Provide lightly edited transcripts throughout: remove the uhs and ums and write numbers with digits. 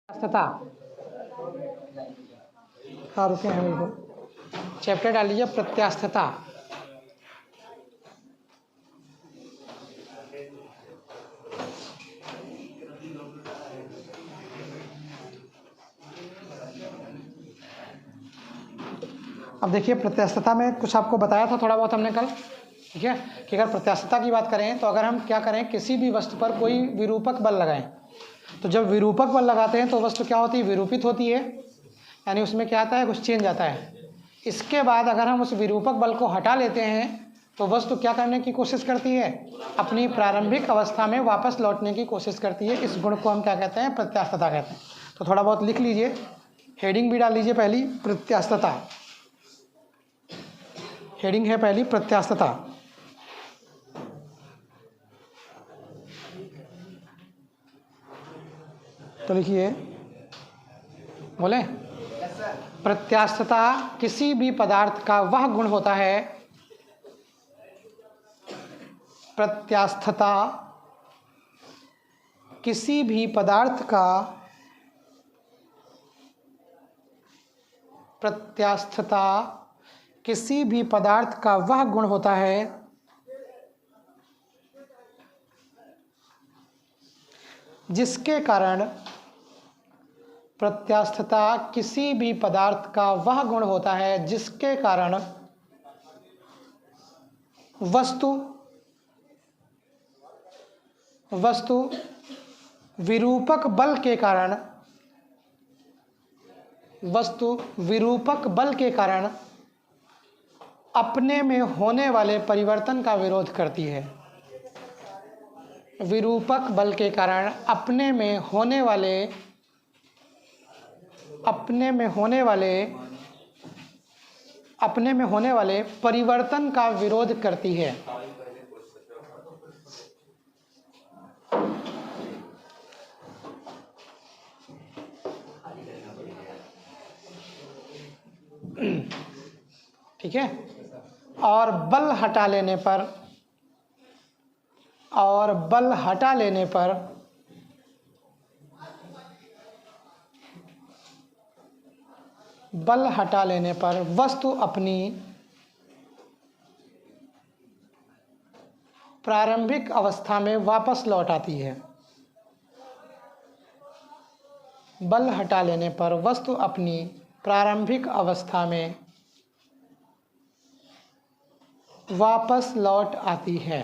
प्रत्यास्थता। हाँ रुके हैं बिल्कुल। चैप्टर डाल लीजिए प्रत्यास्थता। अब देखिए प्रत्यास्थता में कुछ आपको बताया था थोड़ा बहुत हमने कल, ठीक है, कि अगर प्रत्यास्थता की बात करें तो अगर हम क्या करें, किसी भी वस्तु पर कोई विरूपक बल लगाएं तो जब विरूपक बल लगाते हैं तो वस्तु क्या होती है, विरूपित होती है, यानी उसमें क्या आता है, कुछ चेंज आता है। इसके बाद अगर हम उस विरूपक बल को हटा लेते हैं तो वस्तु क्या करने की कोशिश करती है, अपनी प्रारंभिक अवस्था में वापस लौटने की कोशिश करती है। इस गुण को हम क्या कहते हैं, प्रत्यास्थता कहते हैं। तो थोड़ा बहुत लिख लीजिए, हेडिंग भी डाल लीजिए पहली, प्रत्यास्थता। हेडिंग है पहली प्रत्यास्थता। तो लिखिए, बोले प्रत्यास्थता किसी भी पदार्थ का वह गुण होता है, प्रत्यास्थता किसी भी पदार्थ का, प्रत्यास्थता किसी भी पदार्थ का वह गुण होता है जिसके कारण, प्रत्यास्थता किसी भी पदार्थ का वह गुण होता है जिसके कारण वस्तु विरूपक बल के कारण, वस्तु विरूपक बल के कारण अपने में होने वाले परिवर्तन का विरोध करती है। विरूपक बल के कारण अपने में होने वाले परिवर्तन का विरोध करती है। ठीक है, और बल हटा लेने पर वस्तु अपनी प्रारंभिक अवस्था में वापस लौट आती है। बल हटा लेने पर वस्तु अपनी प्रारंभिक अवस्था में वापस लौट आती है।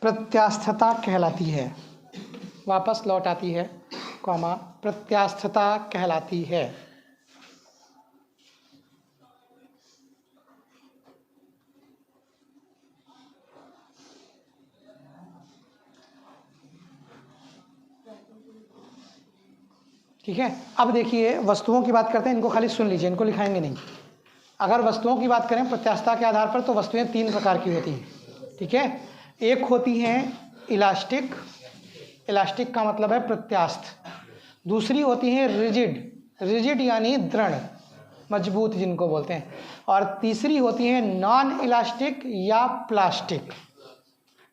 प्रत्यास्थता कहलाती है, वापस लौट आती है, कॉमा प्रत्यास्थता कहलाती है। ठीक है, अब देखिए वस्तुओं की बात करते हैं, इनको खाली सुन लीजिए, इनको लिखाएंगे नहीं। अगर वस्तुओं की बात करें प्रत्यास्थता के आधार पर तो वस्तुएं तीन प्रकार की होती हैं। ठीक है, एक होती हैं इलास्टिक, इलास्टिक का मतलब है प्रत्यास्थ। दूसरी होती हैं रिजिड, रिजिड यानी दृढ़, मजबूत जिनको बोलते हैं। और तीसरी होती है नॉन इलास्टिक या प्लास्टिक।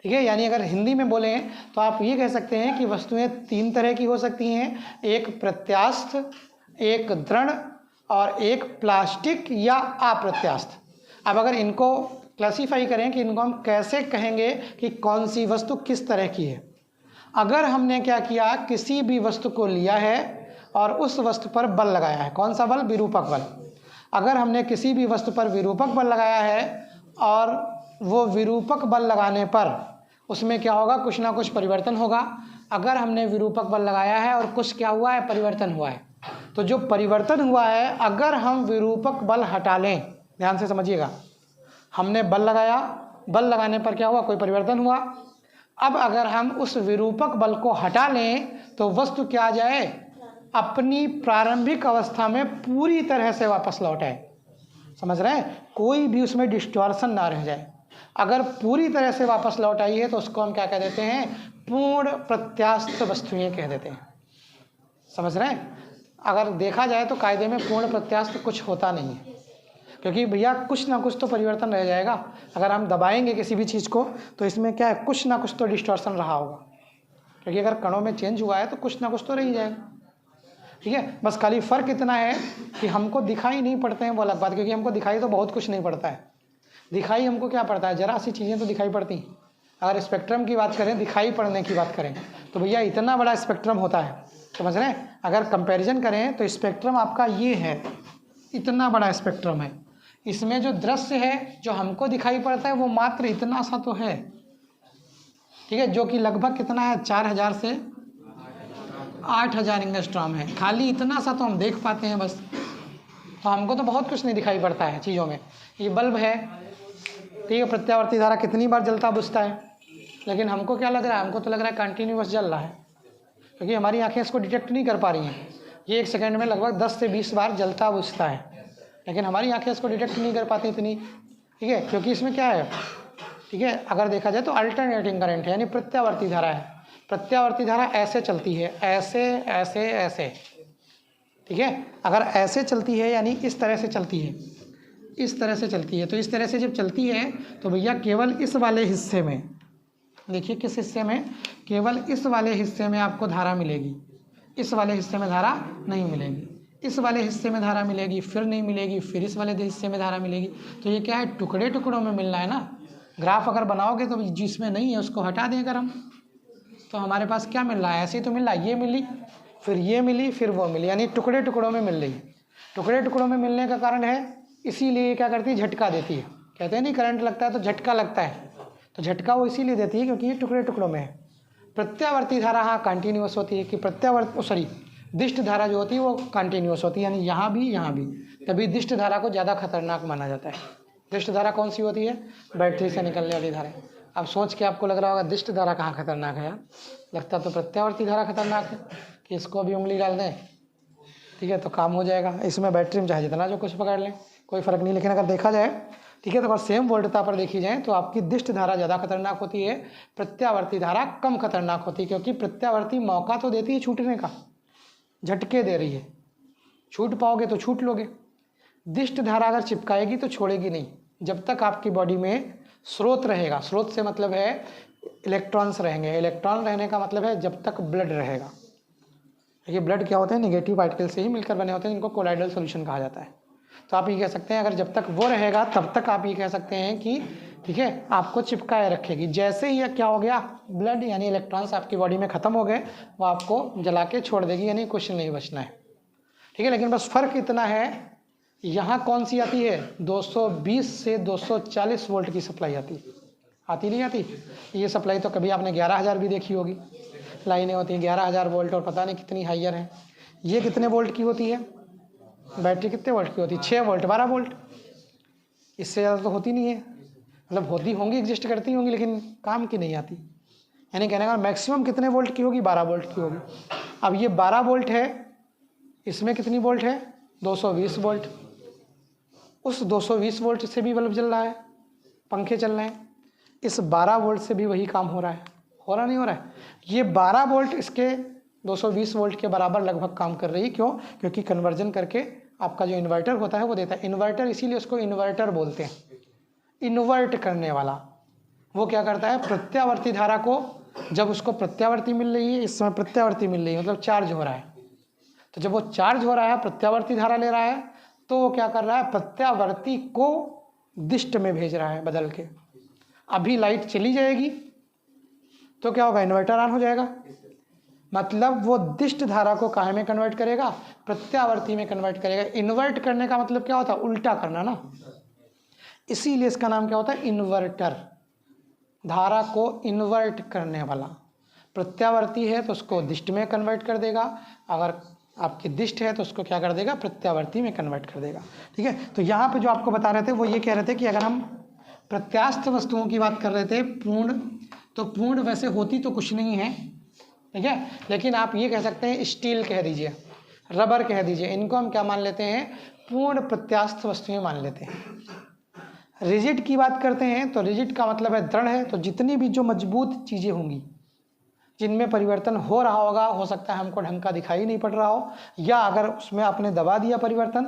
ठीक है, यानी अगर हिंदी में बोलें तो आप ये कह सकते हैं कि वस्तुएं तीन तरह की हो सकती हैं, एक प्रत्यास्थ, एक दृढ़ और एक प्लास्टिक या अप्रत्यास्थ। अब अगर इनको क्लासीफाई करें कि इनको हम कैसे कहेंगे कि कौन सी वस्तु किस तरह की है। अगर हमने क्या किया, किसी भी वस्तु को लिया है और उस वस्तु पर बल लगाया है, कौन सा बल, विरूपक बल। अगर हमने किसी भी वस्तु पर विरूपक बल लगाया है और वो विरूपक बल लगाने पर उसमें क्या होगा, कुछ ना कुछ परिवर्तन होगा। अगर हमने विरूपक बल लगाया है और कुछ क्या हुआ है, परिवर्तन हुआ है, तो जो परिवर्तन हुआ है अगर हम विरूपक बल हटा लें, ध्यान से समझिएगा, हमने बल लगाया, बल लगाने पर क्या हुआ, कोई परिवर्तन हुआ। अब अगर हम उस विरूपक बल को हटा लें तो वस्तु क्या आ जाए, अपनी प्रारंभिक अवस्था में पूरी तरह से वापस लौट आए। समझ रहे हैं, कोई भी उसमें डिस्टॉर्शन ना रह जाए। अगर पूरी तरह से वापस लौट आई है तो उसको हम क्या कह देते हैं, पूर्ण प्रत्यास्थ वस्तुएं कह देते हैं। समझ रहे हैं, अगर देखा जाए तो कायदे में पूर्ण प्रत्यास्थ कुछ होता नहीं है। क्योंकि भैया कुछ ना कुछ तो परिवर्तन रह जाएगा। अगर हम दबाएंगे किसी भी चीज़ को तो इसमें क्या है, कुछ ना कुछ तो डिस्टॉर्शन रहा होगा, क्योंकि अगर कणों में चेंज हुआ है तो कुछ ना कुछ तो रह ही जाएगा। ठीक है, बस खाली फ़र्क इतना है कि हमको दिखाई नहीं पड़ते हैं, वो अलग बात, क्योंकि हमको दिखाई तो बहुत कुछ नहीं पड़ता है। दिखाई हमको क्या पड़ता है, ज़रा सी चीज़ें तो दिखाई पड़ती हैं। अगर स्पेक्ट्रम की बात करें, दिखाई पड़ने की बात करें, तो भैया इतना बड़ा स्पेक्ट्रम होता है, समझ रहे हैं। अगर कंपैरिजन करें तो स्पेक्ट्रम आपका ये है, इतना बड़ा स्पेक्ट्रम है। इसमें जो दृश्य है, जो हमको दिखाई पड़ता है, वो मात्र इतना सा तो है। ठीक है, जो कि लगभग कितना है, 4000 से 8000 एंगस्ट्रॉम है। खाली इतना सा तो हम देख पाते हैं बस। तो हमको तो बहुत कुछ नहीं दिखाई पड़ता है चीज़ों में। ये बल्ब है, ठीक है, प्रत्यावर्ती धारा कितनी बार जलता बुझता है, लेकिन हमको क्या लग रहा है, हमको तो लग रहा है कंटिन्यूअस जल रहा है, क्योंकि हमारी आंखें इसको डिटेक्ट नहीं कर पा रही हैं। ये 1 सेकंड में लगभग 10 से 20 बार जलता बुझता है, लेकिन हमारी आंखें इसको डिटेक्ट नहीं कर पाती इतनी। ठीक है, क्योंकि इसमें क्या है, ठीक है, अगर देखा जाए तो अल्टरनेटिंग करंट है, यानी प्रत्यावर्ती धारा है। प्रत्यावर्ती धारा ऐसे चलती है, ऐसे ऐसे ऐसे। ठीक है, अगर ऐसे चलती है यानी इस तरह से चलती है, इस तरह से चलती है। तो इस तरह से जब चलती है तो भैया केवल इस वाले हिस्से में, देखिए किस हिस्से में, केवल इस वाले हिस्से में आपको धारा मिलेगी। इस वाले हिस्से में धारा नहीं मिलेगी, इस वाले हिस्से में धारा मिलेगी, फिर नहीं मिलेगी, फिर इस वाले हिस्से में धारा मिलेगी। तो ये क्या है, टुकड़े टुकड़ों में मिलना है ना। ग्राफ अगर बनाओगे तो जिसमें नहीं है उसको हटा दें अगर हम, तो हमारे पास क्या मिल रहा है, ऐसे ही तो मिल रहा है, ये मिली, फिर ये मिली, फिर वो मिली, यानी टुकड़े टुकड़ों में मिल रही है। टुकड़े टुकड़ों में मिलने का कारण है, इसीलिए क्या करती है, झटका देती है। कहते हैं नहीं, करंट लगता है तो झटका लगता है, तो झटका वो इसीलिए देती है क्योंकि ये टुकड़े टुकड़ों में है। प्रत्यावर्ती धारा हाँ कंटिन्यूअस होती है, कि दिष्ट धारा जो होती है वो कंटिन्यूअस होती है, यानी यहाँ भी, तभी दिष्ट धारा को ज़्यादा खतरनाक माना जाता है। दिष्ट धारा कौन सी होती है, बैटरी से निकलने वाली धारा। अब सोच के आपको लग रहा होगा दिष्ट धारा कहाँ खतरनाक है यार, लगता तो प्रत्यावर्ती धारा खतरनाक है, कि इसको अभी उंगली डाल दें, ठीक है, तो काम हो जाएगा। इसमें बैटरी में चाहे जितना जो कुछ पकड़ लें कोई फ़र्क नहीं। लेकिन अगर देखा जाए, ठीक है, तो अगर सेम वोल्टता पर देखी जाए तो आपकी दिष्ट धारा ज़्यादा खतरनाक होती है, प्रत्यावर्ती धारा कम खतरनाक होती है, क्योंकि प्रत्यावर्ती मौका तो देती है छूटने का, झटके दे रही है, छूट पाओगे तो छूट लोगे। दिष्ट धारा अगर चिपकाएगी तो छोड़ेगी नहीं, जब तक आपकी बॉडी में स्रोत रहेगा। स्रोत से मतलब है इलेक्ट्रॉन्स रहेंगे, इलेक्ट्रॉन रहने का मतलब है जब तक ब्लड रहेगा। ये ब्लड क्या होते हैं, नेगेटिव पार्टिकल से ही मिलकर बने होते हैं, जिनको कोलाइडल सॉल्यूशन कहा जाता है। तो आप ये कह सकते हैं अगर जब तक वो रहेगा तब तक आप ये कह सकते हैं कि ठीक है आपको चिपकाए रखेगी। जैसे ही क्या हो गया, ब्लड यानी इलेक्ट्रॉन्स आपकी बॉडी में ख़त्म हो गए, वो आपको जला के छोड़ देगी, यानी कुछ नहीं बचना है। ठीक है, लेकिन बस फ़र्क इतना है, यहाँ कौन सी आती है, 220 से 240 वोल्ट की सप्लाई आती नहीं आती। ये सप्लाई तो कभी आपने 11000 भी देखी होगी, लाइनें होती हैं 11000 वोल्ट और पता नहीं कितनी हाइयर है। ये कितने वोल्ट की होती है, बैटरी कितने वोल्ट की होती है, 6 वोल्ट 12 वोल्ट, इससे ज़्यादा तो होती नहीं है। मतलब होती होंगी, एग्जिस्ट करती होंगी, लेकिन काम की नहीं आती। यानी कहने का मैक्सिमम कितने वोल्ट की होगी, 12 वोल्ट की होगी। अब ये 12 वोल्ट है, इसमें कितनी वोल्ट है, 220 वोल्ट। उस 220 वोल्ट से भी बल्ब जल रहा है, पंखे चल रहे हैं, इस 12 वोल्ट से भी वही काम हो रहा है, नहीं हो रहा है। ये 12 वोल्ट इसके 220 वोल्ट के बराबर लगभग काम कर रही है। क्यों, क्योंकि कन्वर्जन करके आपका जो इन्वर्टर होता है वो देता है। इन्वर्टर इसीलिए उसको इन्वर्टर बोलते हैं, इन्वर्ट करने वाला। वो क्या करता है, प्रत्यावर्ती धारा को, जब उसको प्रत्यावर्ती मिल रही है, इस समय प्रत्यावर्ती मिल रही है मतलब चार्ज हो रहा है, तो जब वो चार्ज हो रहा है, प्रत्यावर्ती धारा ले रहा है, तो वो क्या कर रहा है, प्रत्यावर्ती को दिष्ट में भेज रहा है बदल के। अभी लाइट चली जाएगी तो क्या होगा, इन्वर्टर ऑन हो जाएगा, मतलब वो दिष्ट धारा को काहे में कन्वर्ट करेगा, प्रत्यावर्ती में कन्वर्ट करेगा। इन्वर्ट करने का मतलब क्या होता है, उल्टा करना ना, इसीलिए इसका नाम क्या होता है, इन्वर्टर। धारा को इन्वर्ट करने वाला। प्रत्यावर्ती है तो उसको दिष्ट में कन्वर्ट कर देगा, अगर आपकी दिष्ट है तो उसको क्या कर देगा, प्रत्यावर्ती में कन्वर्ट कर देगा। ठीक है, तो यहाँ पे जो आपको बता रहे थे वो ये कह रहे थे कि अगर हम प्रत्यास्थ वस्तुओं की बात कर रहे थे, पूर्ण, तो पूर्ण वैसे होती तो कुछ नहीं है, ठीक है, लेकिन आप ये कह सकते हैं, स्टील कह दीजिए, रबर कह दीजिए, इनको हम क्या मान लेते हैं, पूर्ण प्रत्यास्थ वस्तुएं मान लेते हैं। रिजिड की बात करते हैं तो रिजिड का मतलब है दृढ़ है, तो जितनी भी जो मजबूत चीज़ें होंगी जिनमें परिवर्तन हो रहा होगा, हो सकता है हमको ढंग का दिखाई नहीं पड़ रहा हो, या अगर उसमें आपने दबा दिया परिवर्तन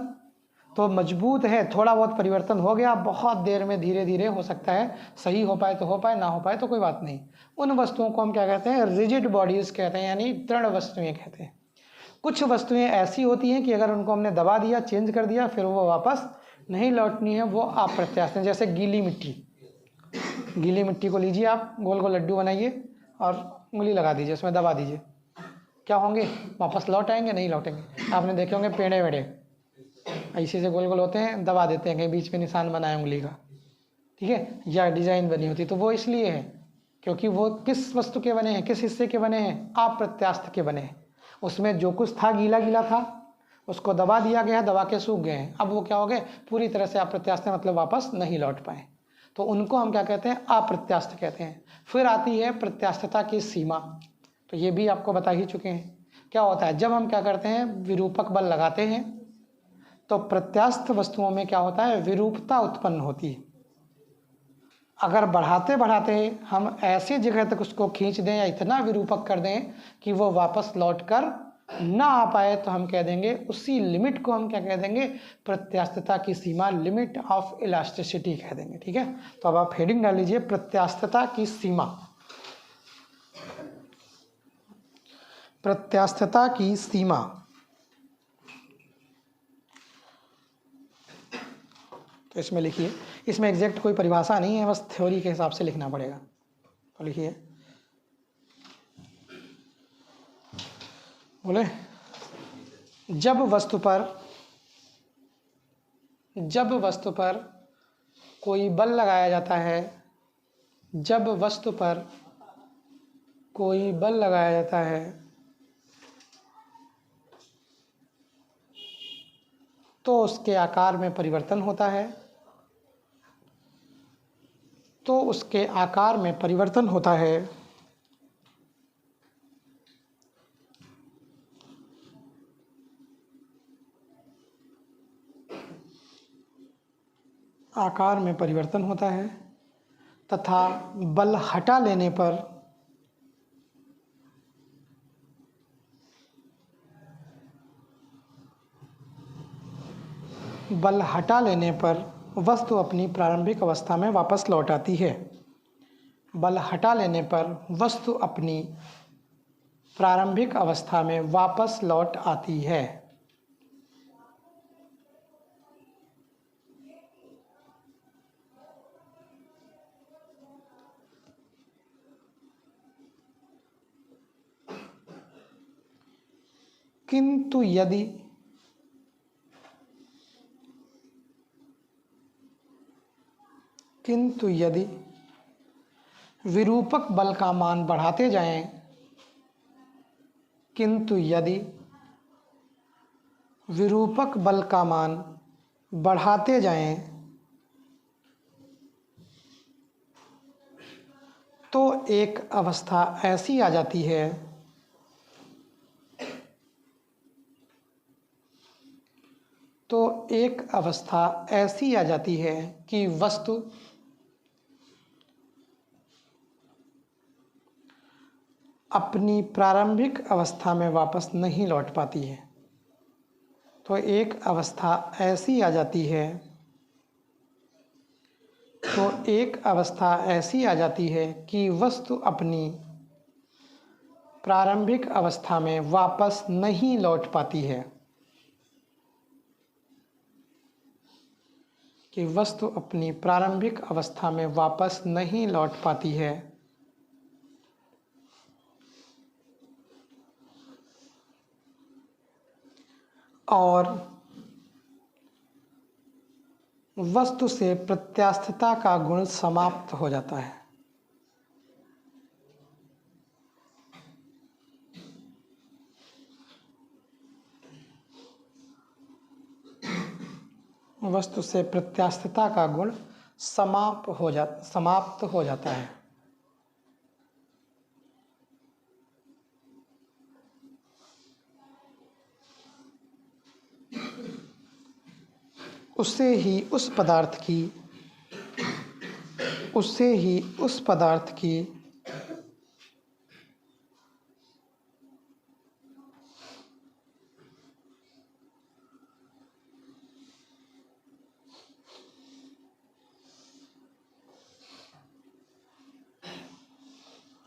तो मजबूत है, थोड़ा बहुत परिवर्तन हो गया, बहुत देर में धीरे धीरे हो सकता है, सही हो पाए तो हो पाए, ना हो पाए तो कोई बात नहीं। उन वस्तुओं को हम क्या कहते हैं? रिजिड बॉडीज कहते हैं, यानी दृढ़ वस्तुएं कहते हैं। कुछ वस्तुएं ऐसी होती हैं कि अगर उनको हमने दबा दिया, चेंज कर दिया, फिर वो वापस नहीं लौटनी है, वो अप्रत्यास्थ है। जैसे गीली मिट्टी, गीली मिट्टी को लीजिए, आप गोल गोल लड्डू बनाइए और उंगली लगा दीजिए, उसमें दबा दीजिए, क्या होंगे? वापस लौट आएंगे? नहीं लौटेंगे। आपने देखे होंगे पेड़े वेड़े ऐसे से गोल गोल होते हैं, दबा देते हैं, कहीं बीच में निशान बनाए उंगली का, ठीक है, या डिजाइन बनी होती, तो वो इसलिए है क्योंकि वो किस वस्तु के बने हैं, किस हिस्से के बने हैं? अप्रत्यास्थ के बने हैं। उसमें जो कुछ था गीला गीला था, उसको दबा दिया गया, दबा के सूख गए हैं, अब वो क्या हो गए? पूरी तरह से अप्रत्यास्थ, मतलब वापस नहीं लौट पाए, तो उनको हम क्या कहते हैं? अप्रत्यास्थ कहते हैं। फिर आती है प्रत्यास्थता की सीमा, तो ये भी आपको बता ही चुके हैं। क्या होता है? जब हम क्या करते हैं? विरूपक बल लगाते हैं, तो प्रत्यास्थ वस्तुओं में क्या होता है? विरूपता उत्पन्न होती है। अगर बढ़ाते बढ़ाते हम ऐसी जगह तक उसको खींच दें या इतना विरूपक कर दें कि वो वापस लौटकर ना आ पाए, तो हम कह देंगे, उसी लिमिट को हम क्या कह देंगे? प्रत्यास्थता की सीमा, लिमिट ऑफ इलास्टिसिटी कह देंगे। ठीक है, तो अब आप हेडिंग डाल लीजिए, प्रत्यास्थता की सीमा। प्रत्यास्थता की सीमा, तो इसमें लिखिए, इसमें एग्जैक्ट कोई परिभाषा नहीं है, बस थ्योरी के हिसाब से लिखना पड़ेगा। तो लिखिए, बोले, जब वस्तु पर कोई बल लगाया जाता है, जब वस्तु पर कोई बल लगाया जाता है, तो उसके आकार में परिवर्तन होता है, तो उसके आकार में परिवर्तन होता है। आकार में परिवर्तन होता है तथा बल हटा लेने पर वस्तु अपनी प्रारंभिक अवस्था में वापस लौट आती है। बल हटा लेने पर वस्तु अपनी प्रारंभिक अवस्था में वापस लौट आती है। किंतु यदि विरूपक बल का मान बढ़ाते जाएं, किंतु यदि विरूपक बल का मान बढ़ाते जाएं, तो एक अवस्था ऐसी आ जाती है कि वस्तु अपनी प्रारंभिक अवस्था में वापस नहीं लौट पाती है। तो एक अवस्था ऐसी आ जाती है कि वस्तु अपनी प्रारंभिक अवस्था में वापस नहीं लौट पाती है। कि वस्तु अपनी प्रारंभिक अवस्था में वापस नहीं लौट पाती है। और वस्तु से प्रत्यास्थता का गुण समाप्त हो जाता है। वस्तु से प्रत्यास्थता का गुण समाप्त हो जाता है। उससे ही उस पदार्थ की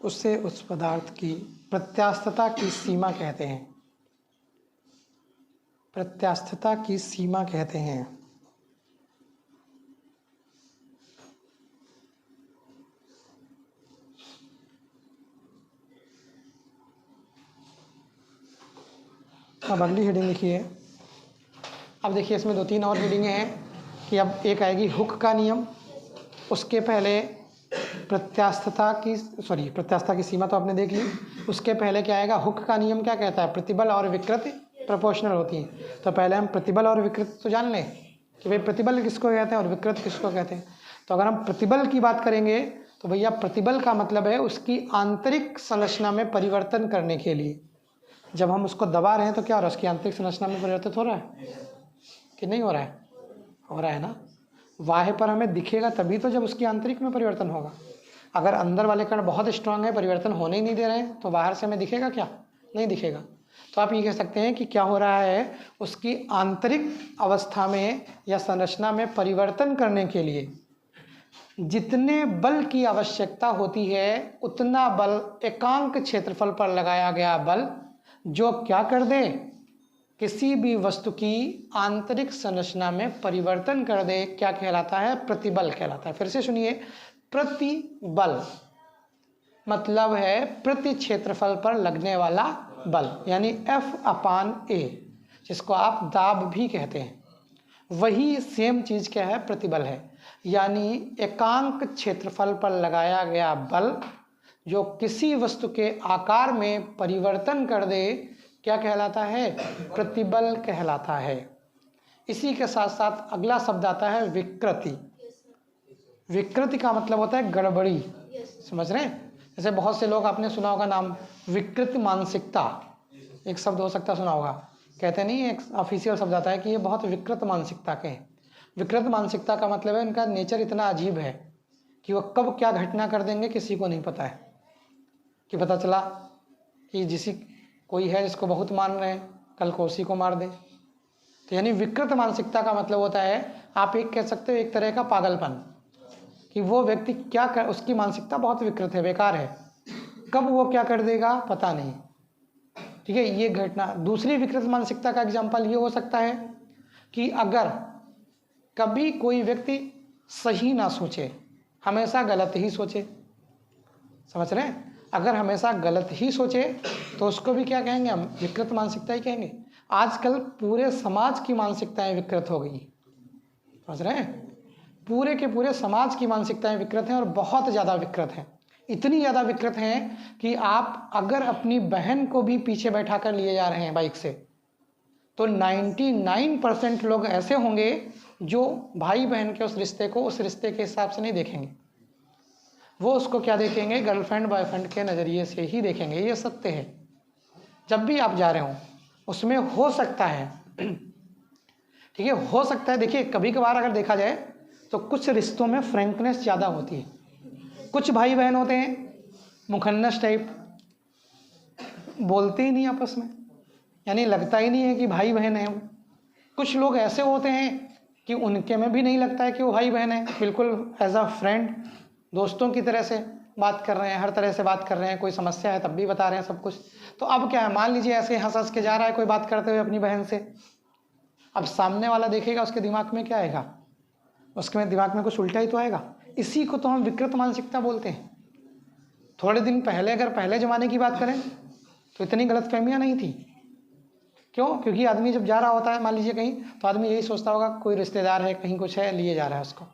उससे उस पदार्थ की प्रत्यास्थता की सीमा कहते हैं। प्रत्यास्थता की सीमा कहते हैं। अब अगली हेडिंग लिखिए। अब देखिए इसमें 2-3 और हेडिंगें हैं कि अब एक आएगी हुक का नियम, उसके पहले प्रत्यास्थता की सीमा तो आपने देख ली। उसके पहले क्या आएगा, हुक का नियम क्या कहता है, प्रतिबल और विकृति प्रोपोर्शनल होती है। तो पहले हम प्रतिबल और विकृति तो जान लें कि भाई प्रतिबल किसको कहते हैं और विकृति किसको कहते हैं। तो अगर हम प्रतिबल की बात करेंगे तो भैया प्रतिबल का मतलब है उसकी आंतरिक संरचना में परिवर्तन करने के लिए। जब हम उसको दबा रहे हैं तो क्या हो रहा है, उसकी आंतरिक संरचना में परिवर्तित हो रहा है कि नहीं हो रहा है? हो रहा है ना। बाह्य पर हमें दिखेगा तभी तो जब उसकी आंतरिक में परिवर्तन होगा। अगर अंदर वाले कण बहुत स्ट्रांग है, परिवर्तन होने ही नहीं दे रहे हैं, तो बाहर से हमें दिखेगा क्या? नहीं दिखेगा। तो आप ये कह सकते हैं कि क्या हो रहा है, उसकी आंतरिक अवस्था में या संरचना में परिवर्तन करने के लिए जितने बल की आवश्यकता होती है उतना बल एकांक क्षेत्रफल पर लगाया गया बल जो क्या कर दे, किसी भी वस्तु की आंतरिक संरचना में परिवर्तन कर दे, क्या कहलाता है? प्रतिबल कहलाता है। फिर से सुनिए, प्रतिबल मतलब है प्रति क्षेत्रफल पर लगने वाला बल, यानी F/A, जिसको आप दाब भी कहते हैं। वही सेम चीज क्या है, प्रतिबल है, यानी एकांक क्षेत्रफल पर लगाया गया बल जो किसी वस्तु के आकार में परिवर्तन कर दे, क्या कहलाता है? प्रतिबल कहलाता है। इसी के साथ साथ अगला शब्द आता है विकृति। विकृति का मतलब होता है गड़बड़ी, समझ रहे हैं? जैसे बहुत से लोग आपने सुना होगा नाम विकृत मानसिकता, एक शब्द हो सकता सुना होगा, कहते नहीं, एक ऑफिशियल शब्द आता है कि ये बहुत विकृत मानसिकता के हैं। विकृत मानसिकता का मतलब है उनका नेचर इतना अजीब है कि वो कब क्या घटना कर देंगे किसी को नहीं पता है। कि पता चला कि कोई है जिसको बहुत मान रहे हैं, कल को उसी को मार दे। तो यानी विकृत मानसिकता का मतलब होता है, आप एक कह सकते हो एक तरह का पागलपन, कि वो व्यक्ति उसकी मानसिकता बहुत विकृत है, बेकार है, कब वो क्या कर देगा पता नहीं। ठीक है, ये घटना। दूसरी विकृत मानसिकता का एग्जाम्पल ये हो सकता है कि अगर कभी कोई व्यक्ति सही ना सोचे, हमेशा गलत ही सोचे, समझ रहे हैं? अगर हमेशा गलत ही सोचे तो उसको भी क्या कहेंगे हम? विकृत मानसिकता ही कहेंगे। आजकल पूरे समाज की मानसिकताएं विकृत हो गई, समझ रहे हैं? पूरे के पूरे समाज की मानसिकताएं विकृत हैं और बहुत ज़्यादा विकृत हैं। इतनी ज़्यादा विकृत हैं कि आप अगर अपनी बहन को भी पीछे बैठा कर लिए जा रहे हैं बाइक से, तो 99% लोग ऐसे होंगे जो भाई बहन के उस रिश्ते को उस रिश्ते के हिसाब से नहीं देखेंगे। वो उसको क्या देखेंगे? गर्लफ्रेंड बॉयफ्रेंड के नज़रिए से ही देखेंगे। ये सत्य है। जब भी आप जा रहे हो उसमें हो सकता है, ठीक है, हो सकता है, देखिए कभी कभार अगर देखा जाए तो कुछ रिश्तों में फ्रैंकनेस ज़्यादा होती है। कुछ भाई बहन होते हैं मुखन्नस टाइप, बोलते ही नहीं आपस में, यानी लगता ही नहीं है कि भाई बहन है वो। कुछ लोग ऐसे होते हैं कि उनके में भी नहीं लगता है कि वो भाई बहन है, बिल्कुल एज अ फ्रेंड, दोस्तों की तरह से बात कर रहे हैं, हर तरह से बात कर रहे हैं, कोई समस्या है तब भी बता रहे हैं सब कुछ। तो अब क्या है, मान लीजिए ऐसे हंस हंस के जा रहा है कोई बात करते हुए अपनी बहन से, अब सामने वाला देखेगा उसके दिमाग में क्या आएगा? उसके दिमाग में कुछ उल्टा ही तो आएगा। इसी को तो हम विकृत मानसिकता बोलते हैं। थोड़े दिन पहले अगर पहले ज़माने की बात करें तो इतनी गलतफहमियां नहीं थी। क्यों? क्योंकि आदमी जब जा रहा होता है मान लीजिए कहीं, तो आदमी यही सोचता होगा कोई रिश्तेदार है, कहीं कुछ है, लिए जा रहा है उसको।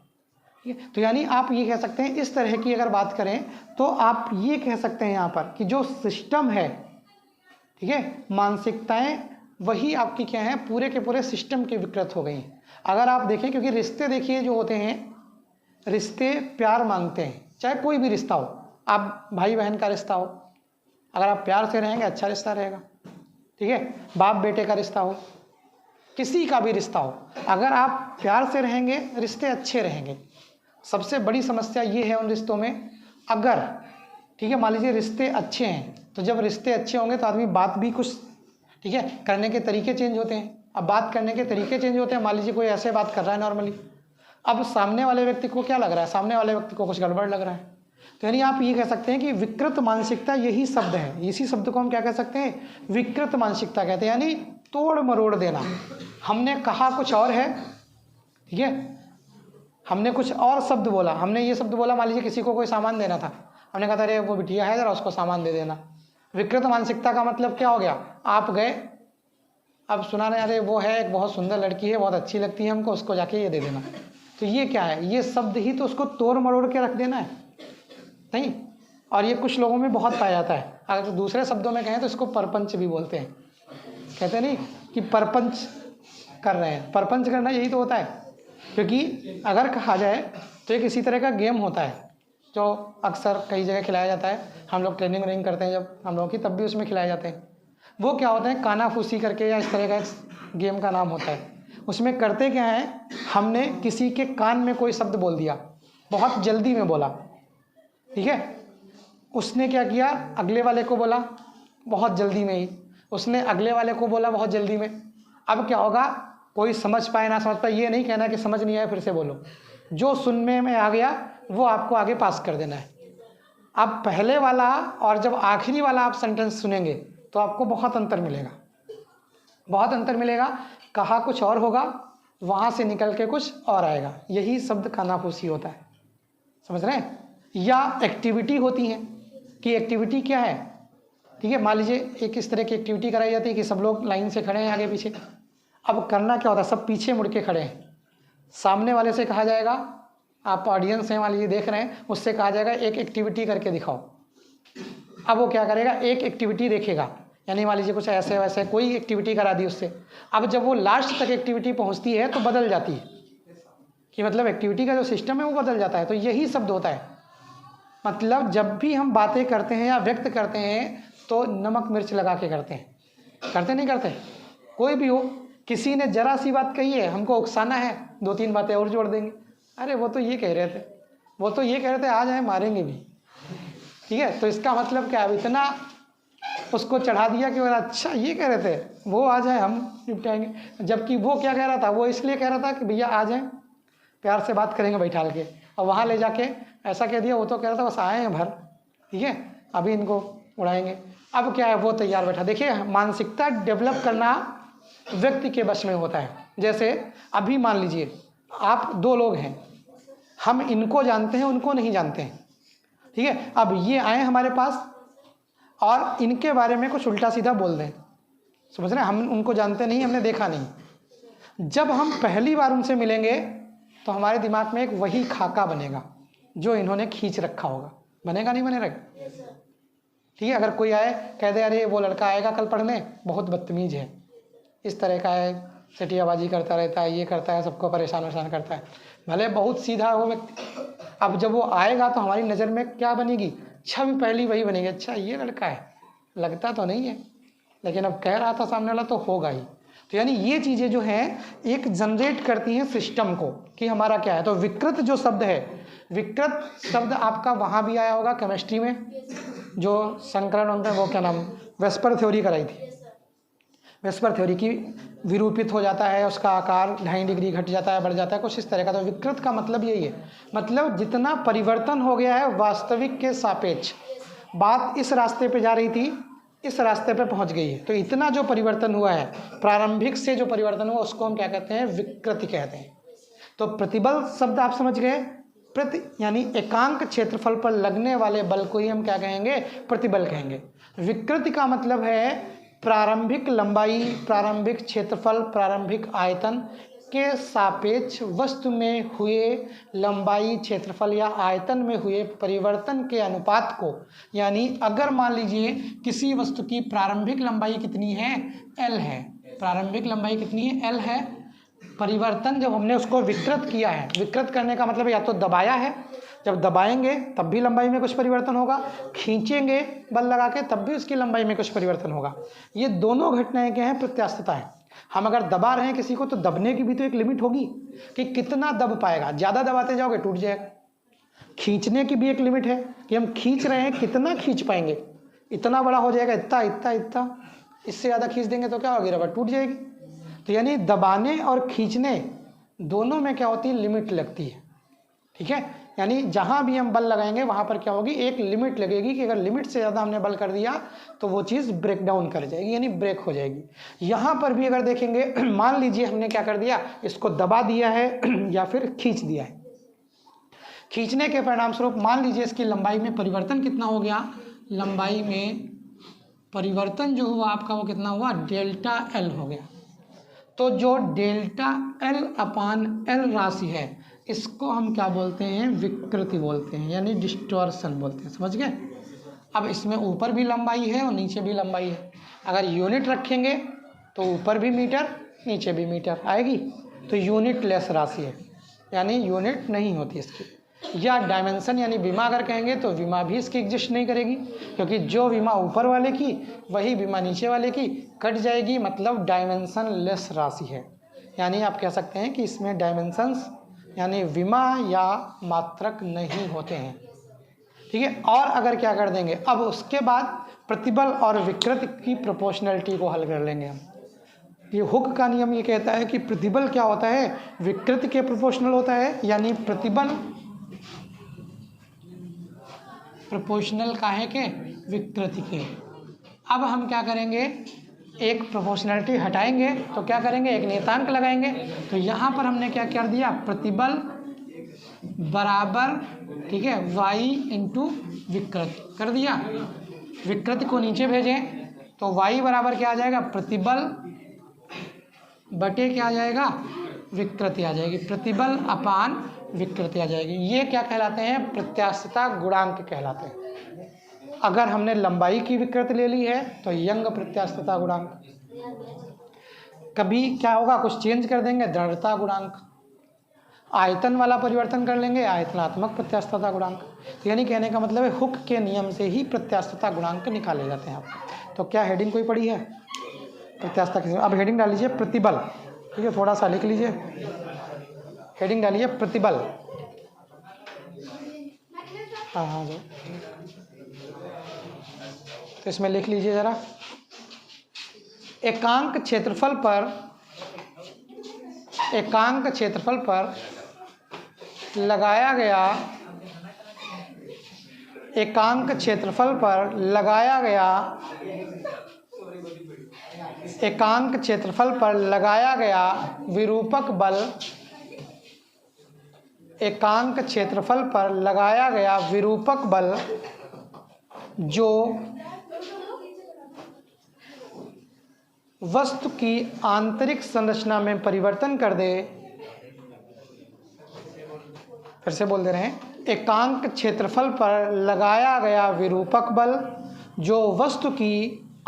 ठीक है, तो यानी आप ये कह सकते हैं, इस तरह की अगर बात करें तो आप ये कह सकते हैं यहाँ पर कि जो सिस्टम है, ठीक है, मानसिकताएं वही आपकी क्या है, पूरे के पूरे सिस्टम की विकृत हो गई हैं। अगर आप देखें, क्योंकि रिश्ते देखिए जो होते हैं, रिश्ते प्यार मांगते हैं, चाहे कोई भी रिश्ता हो, आप भाई बहन का रिश्ता हो, अगर आप प्यार से रहेंगे अच्छा रिश्ता रहेगा। ठीक है, बाप बेटे का रिश्ता हो, किसी का भी रिश्ता हो, अगर आप प्यार से रहेंगे रिश्ते अच्छे रहेंगे। सबसे बड़ी समस्या ये है उन रिश्तों में, अगर, ठीक है, मान लीजिए रिश्ते अच्छे हैं, तो जब रिश्ते अच्छे होंगे तो आदमी बात भी कुछ, ठीक है, करने के तरीके चेंज होते हैं। अब बात करने के तरीके चेंज होते हैं, मान लीजिए कोई ऐसे बात कर रहा है नॉर्मली, अब सामने वाले व्यक्ति को क्या लग रहा है? सामने वाले व्यक्ति को कुछ गड़बड़ लग रहा है। तो यानी आप ये कह सकते हैं कि विकृत मानसिकता यही शब्द है, इसी शब्द को हम क्या कह सकते हैं, विकृत मानसिकता कहते हैं, यानी तोड़ मरोड़ देना। हमने कहा कुछ और है, ठीक है, हमने कुछ और शब्द बोला, हमने ये शब्द बोला, मान लीजिए किसी को कोई सामान देना था, हमने कहा था अरे वो बिटिया है जरा उसको सामान दे देना। विकृत मानसिकता का मतलब क्या हो गया, आप गए, अब सुना रहे अरे वो है एक बहुत सुंदर लड़की है, बहुत अच्छी लगती है हमको, उसको जाके ये दे देना। तो ये क्या है, ये शब्द ही तो उसको तोड़ मरोड़ के रख देना है, नहीं। और ये कुछ लोगों में बहुत पाया जाता है। अगर दूसरे शब्दों में कहें तो इसको परपंच भी बोलते हैं, कहते नहीं कि परपंच कर रहे हैं, परपंच करना यही तो होता है। क्योंकि अगर कहा जाए तो एक इसी तरह का गेम होता है जो अक्सर कई जगह खिलाया जाता है, हम लोग ट्रेनिंग व्रेनिंग करते हैं जब हम लोग की, तब भी उसमें खिलाए जाते हैं। वो क्या होता है, कानाफूसी करके या इस तरह का एक गेम का नाम होता है। उसमें करते क्या है, हमने किसी के कान में कोई शब्द बोल दिया, बहुत जल्दी में बोला, ठीक है, उसने क्या किया, अगले वाले को बोला बहुत जल्दी में ही, उसने अगले वाले को बोला बहुत जल्दी में। अब क्या होगा, कोई समझ पाए ना समझ पाए, ये नहीं कहना कि समझ नहीं आया फिर से बोलो, जो सुनने में आ गया वो आपको आगे पास कर देना है। अब पहले वाला और जब आखिरी वाला आप सेंटेंस सुनेंगे तो आपको बहुत अंतर मिलेगा, बहुत अंतर मिलेगा। कहा कुछ और होगा, वहाँ से निकल के कुछ और आएगा, यही शब्द कानाफूसी होता है, समझ रहे हैं। या एक्टिविटी होती है कि एक्टिविटी क्या है, ठीक है, मान लीजिए एक इस तरह की एक्टिविटी कराई जाती है कि सब लोग लाइन से खड़े हैं आगे पीछे। अब करना क्या होता है, सब पीछे मुड़ के खड़े हैं, सामने वाले से कहा जाएगा, आप ऑडियंस हैं मान लीजिए देख रहे हैं, उससे कहा जाएगा एक एक्टिविटी करके दिखाओ। अब वो क्या करेगा, एक एक्टिविटी देखेगा, यानी मान लीजिए कुछ ऐसे वैसे कोई एक्टिविटी करा दी उससे। अब जब वो लास्ट तक एक्टिविटी पहुंचती है तो बदल जाती है, कि मतलब एक्टिविटी का जो सिस्टम है वो बदल जाता है। तो यही शब्द होता है, मतलब जब भी हम बातें करते हैं या व्यक्त करते हैं तो नमक मिर्च लगा के करते हैं, करते नहीं करते, कोई भी हो, किसी ने जरा सी बात कही है, हमको उकसाना है, दो तीन बातें और जोड़ देंगे, अरे वो तो ये कह रहे थे, वो तो ये कह रहे थे, आ जाए मारेंगे भी, ठीक है। तो इसका मतलब क्या है, इतना उसको चढ़ा दिया कि अच्छा ये कह रहे थे, वो आ जाए हम निपटाएंगे। जबकि वो क्या कह रहा था, वो इसलिए कह रहा था कि भैया आ जाए, प्यार से बात करेंगे बैठाल के, और वहाँ ले जाके ऐसा कह दिया, वो तो कह रहा था बस आए हैं भर, ठीक है, अभी इनको उड़ाएंगे। अब क्या है, वो तैयार बैठा। देखिए, मानसिकता डेवलप करना व्यक्ति के बस में होता है। जैसे अभी मान लीजिए आप दो लोग हैं, हम इनको जानते हैं, उनको नहीं जानते हैं, ठीक है। अब ये आए हमारे पास और इनके बारे में कुछ उल्टा सीधा बोल दें, समझ रहे हैं, हम उनको जानते नहीं, हमने देखा नहीं। जब हम पहली बार उनसे मिलेंगे तो हमारे दिमाग में एक वही खाका बनेगा जो इन्होंने खींच रखा होगा, बनेगा नहीं बनेगा, ठीक है। अगर कोई आए कह दे अरे वो लड़का आएगा कल पढ़ने, बहुत बदतमीज है, इस तरह का है, सटियाबाजी करता रहता है, ये करता है, सबको परेशान वरेशान करता है, भले बहुत सीधा हो व्यक्ति। अब जब वो आएगा तो हमारी नज़र में क्या बनेगी, छवि पहली वही बनेगी, अच्छा ये लड़का है, लगता तो नहीं है लेकिन अब कह रहा था सामने वाला तो होगा ही। तो यानी ये चीज़ें जो हैं एक जनरेट करती हैं सिस्टम को कि हमारा क्या है। तो विकृत जो शब्द है, विकृत शब्द आपका वहाँ भी आया होगा केमिस्ट्री में, जो संकरण होता है, वो क्या नाम, वेस्पर थ्योरी कराई थी, वेस्पर थ्योरी की विरूपित हो जाता है, उसका आकार 2.5 डिग्री घट जाता है, बढ़ जाता है, कुछ इस तरह का। तो विकृत का मतलब यही है, मतलब जितना परिवर्तन हो गया है वास्तविक के सापेक्ष, बात इस रास्ते पे जा रही थी, इस रास्ते पे पहुंच गई है, तो इतना जो परिवर्तन हुआ है, प्रारंभिक से जो परिवर्तन हुआ, उसको हम क्या कहते हैं, विकृति कहते हैं। तो प्रतिबल शब्द आप समझ गए, प्रति यानी एकांक क्षेत्रफल पर लगने वाले बल को ही हम क्या कहेंगे, प्रतिबल कहेंगे। विकृति का मतलब है प्रारंभिक लंबाई, प्रारंभिक क्षेत्रफल, प्रारंभिक आयतन के सापेक्ष वस्तु में हुए लंबाई, क्षेत्रफल या आयतन में हुए परिवर्तन के अनुपात को। यानी अगर मान लीजिए किसी वस्तु की प्रारंभिक लंबाई कितनी है, L है, प्रारंभिक लंबाई कितनी है, L है, परिवर्तन जब हमने उसको विकृत किया है, विकृत करने का मतलब या तो दबाया है, जब दबाएंगे तब भी लंबाई में कुछ परिवर्तन होगा, खींचेंगे बल लगा के तब भी उसकी लंबाई में कुछ परिवर्तन होगा। ये दोनों घटनाएं क्या हैं, प्रत्यास्थता है। हम अगर दबा रहे हैं किसी को तो दबने की भी तो एक लिमिट होगी कि कितना दब पाएगा, ज़्यादा दबाते जाओगे टूट जाएगा। खींचने की भी एक लिमिट है कि हम खींच रहे हैं, कितना खींच पाएंगे, इतना बड़ा हो जाएगा, इतना इतना इतना, इससे ज़्यादा खींच देंगे तो क्या होगी, रबड़ टूट जाएगी। तो यानी दबाने और खींचने दोनों में क्या होती है, लिमिट लगती है, ठीक है। यानी जहाँ भी हम बल लगाएंगे वहाँ पर क्या होगी, एक लिमिट लगेगी कि अगर लिमिट से ज़्यादा हमने बल कर दिया तो वो चीज़ ब्रेक डाउन कर जाएगी, यानी ब्रेक हो जाएगी। यहाँ पर भी अगर देखेंगे, मान लीजिए हमने क्या कर दिया, इसको दबा दिया है या फिर खींच दिया है। खींचने के परिणाम स्वरूप मान लीजिए इसकी लंबाई में परिवर्तन कितना हो गया, लंबाई में परिवर्तन जो हुआ आपका वो कितना हुआ, डेल्टा एल हो गया। तो जो डेल्टा एल अपान एल राशि है इसको हम क्या बोलते हैं, विकृति बोलते हैं, यानी डिस्टॉर्शन बोलते हैं। समझ गए। अब इसमें ऊपर भी लंबाई है और नीचे भी लंबाई है। अगर यूनिट रखेंगे तो ऊपर भी मीटर नीचे भी मीटर आएगी, तो यूनिट लेस राशि है, यानी यूनिट नहीं होती इसकी। या डायमेंशन यानी विमा अगर कहेंगे तो विमा भी इसकी एग्जिस्ट नहीं करेगी, क्योंकि जो विमा ऊपर वाले की वही विमा नीचे वाले की कट जाएगी, मतलब डायमेंशन लेस राशि है। यानी आप कह सकते हैं कि इसमें डायमेंशंस यानी विमा या मात्रक नहीं होते हैं। ठीक है। और अगर क्या कर देंगे, अब उसके बाद प्रतिबल और विकृति की प्रोपोर्शनलिटी को हल कर लेंगे हम। ये हुक का नियम ये कहता है कि प्रतिबल क्या होता है, विकृति के प्रोपोर्शनल होता है, यानी प्रतिबल प्रोपोर्शनल काहे के, विकृति के। अब हम क्या करेंगे, एक प्रोपोर्शनलिटी हटाएंगे तो क्या करेंगे, एक नियतांक लगाएंगे। तो यहाँ पर हमने क्या कर दिया, प्रतिबल बराबर, ठीक है, y इंटू विकृति कर दिया। विकृति को नीचे भेजें तो y बराबर क्या आ जाएगा, प्रतिबल बटे क्या आ जाएगा, विकृति आ जाएगी। प्रतिबल अपान विकृति आ जाएगी। ये क्या कहलाते हैं, प्रत्यास्थता गुणांक कहलाते हैं। अगर हमने लंबाई की विकृति ले ली है तो यंग प्रत्यास्थता गुणांक। कभी क्या होगा, कुछ चेंज कर देंगे, दृढ़ता गुणांक। आयतन वाला परिवर्तन कर लेंगे, आयतनात्मक प्रत्यास्थता गुणांक। तो यानी कहने का मतलब है हुक के नियम से ही प्रत्यास्थता गुणांक निकाले जाते हैं। आप तो क्या हेडिंग कोई पढ़ी है प्रत्यास्थता की? अब हेडिंग डाल लीजिए प्रतिबल। ठीक है, थोड़ा सा लिख लीजिए, हेडिंग डालिए प्रतिबल। हाँ जो तो इसमें लिख लीजिए जरा, एकांक क्षेत्रफल पर लगाया गया, एकांक क्षेत्रफल पर लगाया गया, एकांक क्षेत्रफल पर लगाया गया विरूपक बल, एकांक क्षेत्रफल पर लगाया गया विरूपक बल जो वस्तु की आंतरिक संरचना में परिवर्तन कर दे। फिर से बोल दे रहे हैं, एकांक क्षेत्रफल पर लगाया गया विरूपक बल जो वस्तु की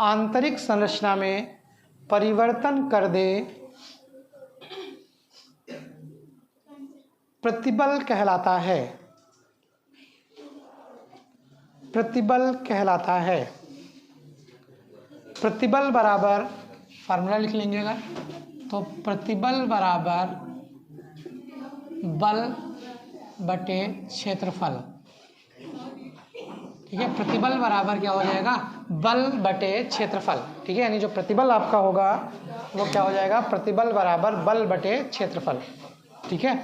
आंतरिक संरचना में परिवर्तन कर दे, प्रतिबल कहलाता है। प्रतिबल कहलाता है। प्रतिबल बराबर, फार्मूला लिख लेंगे अगर, तो प्रतिबल बराबर बल बटे क्षेत्रफल। ठीक है, प्रतिबल बराबर क्या हो जाएगा, बल बटे क्षेत्रफल। ठीक है, यानी जो प्रतिबल आपका होगा वो क्या हो जाएगा, प्रतिबल बराबर बल बटे क्षेत्रफल। ठीक है,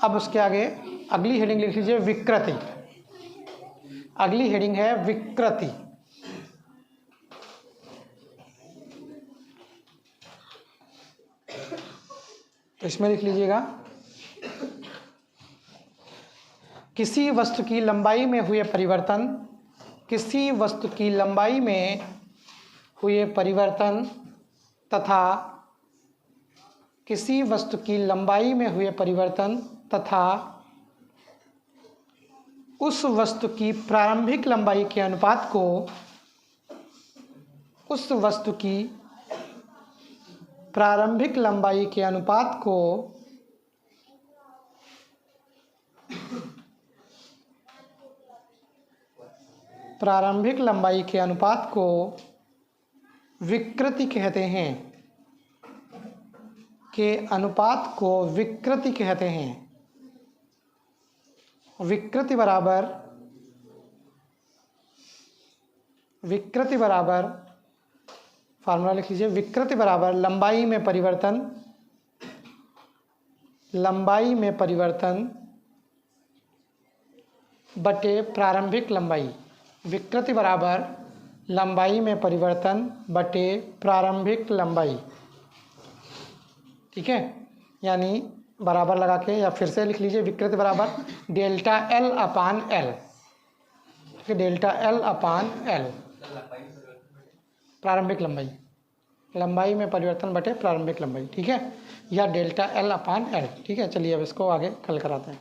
अब उसके आगे अगली हेडिंग लिख लीजिए विकृति। अगली हेडिंग है विकृति। तो इसमें लिख लीजिएगा, किसी वस्तु की लंबाई में हुए परिवर्तन, किसी वस्तु की लंबाई में हुए परिवर्तन तथा किसी वस्तु की लंबाई में हुए परिवर्तन तथा उस वस्तु की प्रारंभिक लंबाई के अनुपात को, उस वस्तु की प्रारंभिक लंबाई के अनुपात को प्रारंभिक लंबाई के अनुपात को विकृति कहते हैं, के अनुपात को विकृति कहते हैं। विकृति बराबर फार्मूला लिख लीजिए, विकृति बराबर लंबाई में परिवर्तन, लंबाई में परिवर्तन बटे प्रारंभिक लंबाई, विकृति बराबर लंबाई में परिवर्तन बटे प्रारंभिक लंबाई। ठीक है, यानी बराबर लगा के या फिर से लिख लीजिए, विकृति बराबर डेल्टा एल अपान एल। ठीक है, डेल्टा एल अपान एल प्रारंभिक लंबाई, लंबाई में परिवर्तन बटे प्रारंभिक लंबाई। ठीक है, या डेल्टा एल अपान एल। ठीक है, चलिए अब इसको आगे कल कराते हैं।